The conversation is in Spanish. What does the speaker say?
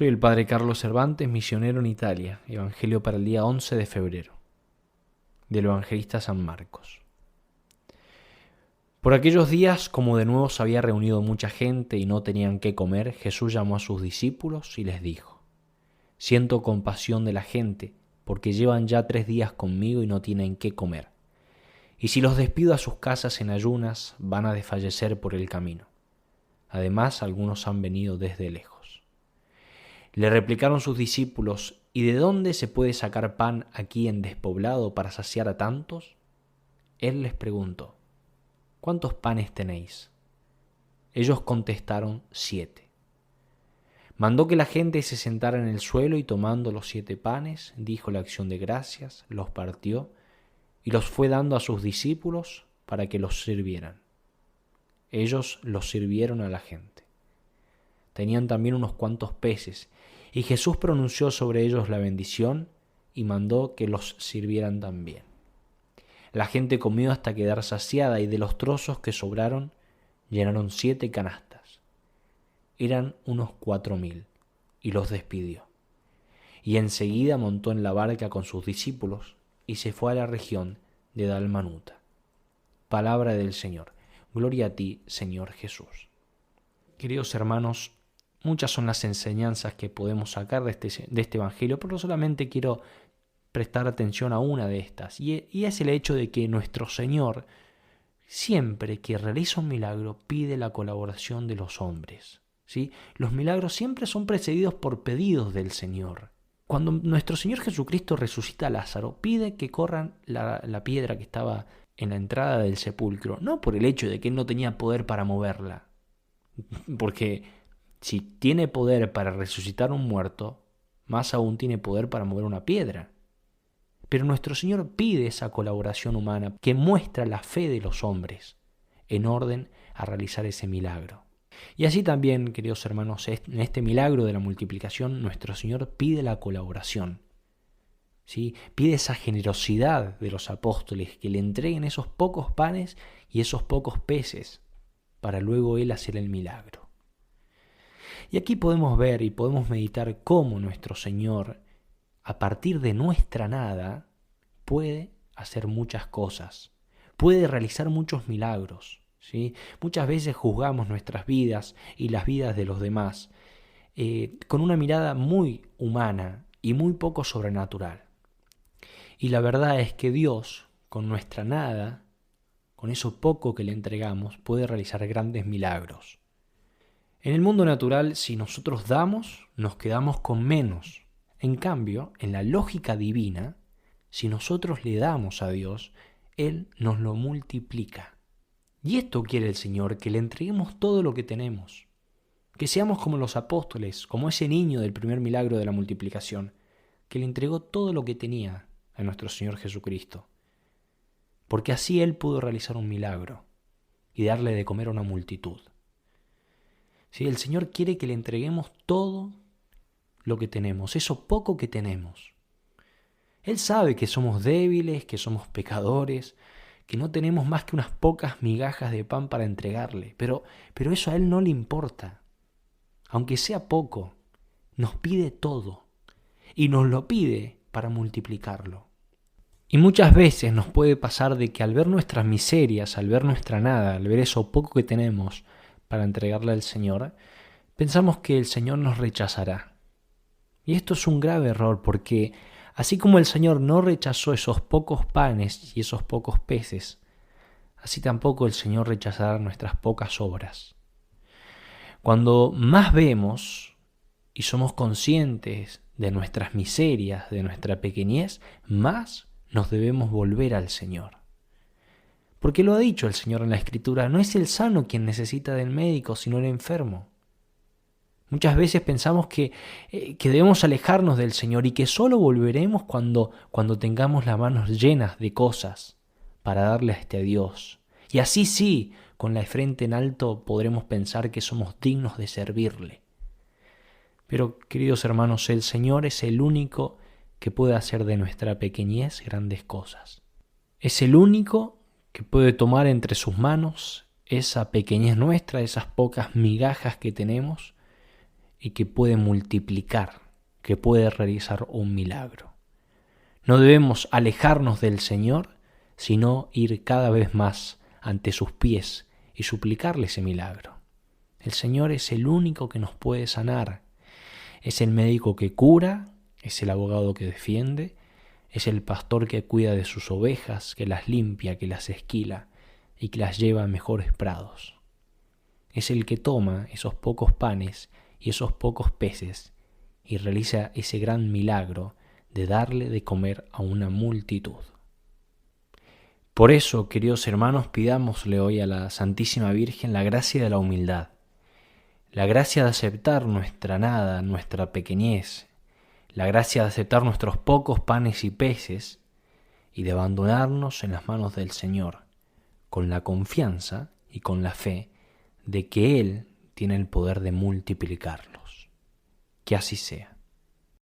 Soy el Padre Carlos Cervantes, misionero en Italia. Evangelio para el día 11 de febrero, del evangelista San Marcos. Por aquellos días, como de nuevo se había reunido mucha gente y no tenían qué comer, Jesús llamó a sus discípulos y les dijo: Siento compasión de la gente, porque llevan ya 3 días conmigo y no tienen qué comer. Y si los despido a sus casas en ayunas, van a desfallecer por el camino. Además, algunos han venido desde lejos. Le replicaron sus discípulos: ¿Y de dónde se puede sacar pan aquí en despoblado para saciar a tantos? Él les preguntó: ¿Cuántos panes tenéis? Ellos contestaron: 7. Mandó que la gente se sentara en el suelo y tomando los 7 panes, dijo la acción de gracias, los partió y los fue dando a sus discípulos para que los sirvieran. Ellos los sirvieron a la gente. Tenían también unos cuantos peces, y Jesús pronunció sobre ellos la bendición y mandó que los sirvieran también. La gente comió hasta quedar saciada, y de los trozos que sobraron llenaron 7 canastas. Eran unos 4.000, y los despidió. Y enseguida montó en la barca con sus discípulos y se fue a la región de Dalmanuta. Palabra del Señor. Gloria a ti, Señor Jesús. Queridos hermanos, muchas son las enseñanzas que podemos sacar de este Evangelio, pero solamente quiero prestar atención a una de estas, y es el hecho de que nuestro Señor, siempre que realiza un milagro, pide la colaboración de los hombres, ¿sí? Los milagros siempre son precedidos por pedidos del Señor. Cuando nuestro Señor Jesucristo resucita a Lázaro, pide que corran la piedra que estaba en la entrada del sepulcro, no por el hecho de que él no tenía poder para moverla, porque si tiene poder para resucitar un muerto, más aún tiene poder para mover una piedra. Pero nuestro Señor pide esa colaboración humana que muestra la fe de los hombres en orden a realizar ese milagro. Y así también, queridos hermanos, en este milagro de la multiplicación, nuestro Señor pide la colaboración, ¿sí? Pide esa generosidad de los apóstoles, que le entreguen esos pocos panes y esos pocos peces para luego Él hacer el milagro. Y aquí podemos ver y podemos meditar cómo nuestro Señor, a partir de nuestra nada, puede hacer muchas cosas, puede realizar muchos milagros, ¿sí? Muchas veces juzgamos nuestras vidas y las vidas de los demás con una mirada muy humana y muy poco sobrenatural. Y la verdad es que Dios, con nuestra nada, con eso poco que le entregamos, puede realizar grandes milagros. En el mundo natural, si nosotros damos, nos quedamos con menos. En cambio, en la lógica divina, si nosotros le damos a Dios, Él nos lo multiplica. Y esto quiere el Señor, que le entreguemos todo lo que tenemos. Que seamos como los apóstoles, como ese niño del primer milagro de la multiplicación, que le entregó todo lo que tenía a nuestro Señor Jesucristo. Porque así Él pudo realizar un milagro y darle de comer a una multitud. ¿Sí? El Señor quiere que le entreguemos todo lo que tenemos, eso poco que tenemos. Él sabe que somos débiles, que somos pecadores, que no tenemos más que unas pocas migajas de pan para entregarle, pero eso a Él no le importa. Aunque sea poco, nos pide todo y nos lo pide para multiplicarlo. Y muchas veces nos puede pasar de que al ver nuestras miserias, al ver nuestra nada, al ver eso poco que tenemos para entregarle al Señor, pensamos que el Señor nos rechazará. Y esto es un grave error, porque así como el Señor no rechazó esos pocos panes y esos pocos peces, así tampoco el Señor rechazará nuestras pocas obras. Cuando más vemos y somos conscientes de nuestras miserias, de nuestra pequeñez, más nos debemos volver al Señor. Porque lo ha dicho el Señor en la Escritura: no es el sano quien necesita del médico, sino el enfermo. Muchas veces pensamos que debemos alejarnos del Señor y que solo volveremos cuando tengamos las manos llenas de cosas para darle a Dios. Y así sí, con la frente en alto podremos pensar que somos dignos de servirle. Pero, queridos hermanos, el Señor es el único que puede hacer de nuestra pequeñez grandes cosas. Es el único que puede tomar entre sus manos esa pequeñez nuestra, esas pocas migajas que tenemos, y que puede multiplicar, que puede realizar un milagro. No debemos alejarnos del Señor, sino ir cada vez más ante sus pies y suplicarle ese milagro. El Señor es el único que nos puede sanar. Es el médico que cura, es el abogado que defiende, es el pastor que cuida de sus ovejas, que las limpia, que las esquila y que las lleva a mejores prados. Es el que toma esos pocos panes y esos pocos peces y realiza ese gran milagro de darle de comer a una multitud. Por eso, queridos hermanos, pidámosle hoy a la Santísima Virgen la gracia de la humildad, la gracia de aceptar nuestra nada, nuestra pequeñez, la gracia de aceptar nuestros pocos panes y peces y de abandonarnos en las manos del Señor, con la confianza y con la fe de que Él tiene el poder de multiplicarlos. Que así sea.